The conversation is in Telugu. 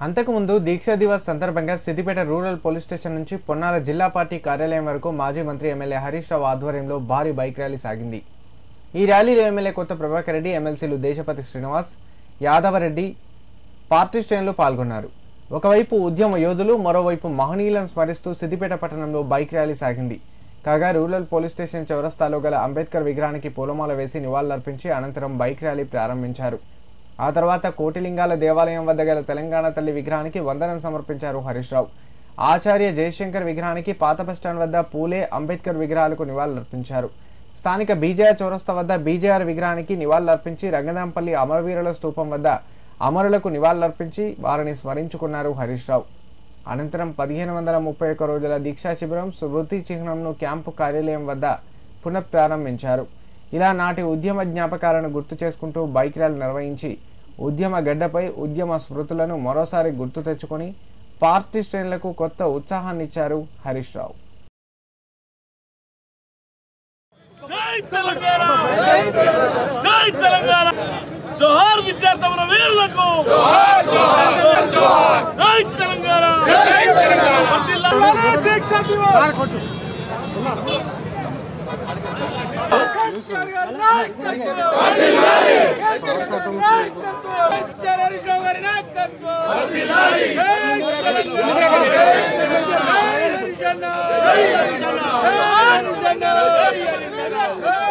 అంతకుముందు దీక్షా దివస్ సందర్భంగా సిద్దిపేట రూరల్ పోలీస్ స్టేషన్ నుంచి పొన్నాల జిల్లా పార్టీ కార్యాలయం వరకు మాజీ మంత్రి ఎమ్మెల్యే హరీష్ రావు ఆధ్వర్యంలో భారీ బైక్ ర్యాలీ సాగింది। ఈ ర్యాలీలో ఎమ్మెల్యే కొత్త ప్రభాకర్ రెడ్డి, ఎమ్మెల్సీలు దేశపతి శ్రీనివాస్, యాదవరెడ్డి పార్టీ శ్రేణులు పాల్గొన్నారు। ఒకవైపు ఉద్యమ యోధులు, మరోవైపు మహనీయులను స్మరిస్తూ సిద్దిపేట పట్టణంలో బైక్ ర్యాలీ సాగింది। కాగా రూరల్ పోలీస్ స్టేషన్ చౌరస్తాలో గల అంబేద్కర్ విగ్రహానికి పూలమాల వేసి నివాళులర్పించి అనంతరం బైక్ ర్యాలీ ప్రారంభించారు। ఆ తర్వాత కోటిలింగాల దేవాలయం వద్ద గల తెలంగాణ తల్లి విగ్రహానికి వందనం సమర్పించారు హరీష్ రావు। ఆచార్య జయశంకర్ విగ్రహానికి పాత బస్టాండ్ వద్ద పూలే, అంబేద్కర్ విగ్రహాలకు నివాళులర్పించారు। స్థానిక బీజేఆర్ చౌరస్తా వద్ద బీజేఆర్ విగ్రహానికి నివాళులర్పించి రంగనాంపల్లి అమరవీరుల స్తూపం వద్ద అమరులకు నివాళులర్పించి వారిని స్మరించుకున్నారు హరీష్ రావు। అనంతరం 1531 రోజుల దీక్షా శిబిరం స్మృతి చిహ్నంను క్యాంపు కార్యాలయం వద్ద పునఃప్రారంభించారు। ఇలా నాటి ఉద్యమ జ్ఞాపకాలను గుర్తు చేసుకుంటూ బైక్ ర్యాలీ నిర్వహించి ఉద్యమ గడ్డపై ఉద్యమ స్మృతులను మరోసారి గుర్తు తెచ్చుకొని పార్టీ శ్రేణులకు కొత్త ఉత్సాహాన్ని ఇచ్చారు హరీష్ రావు। జై తెలంగాణ, జై తెలంగాణ, జోహార్ విద్యార్థి అమరవీరులకు, జోహార్ జోహార్ జోహార్, జై తెలంగాణ, జై తెలంగాణ, దీక్షా దివస్ Hey!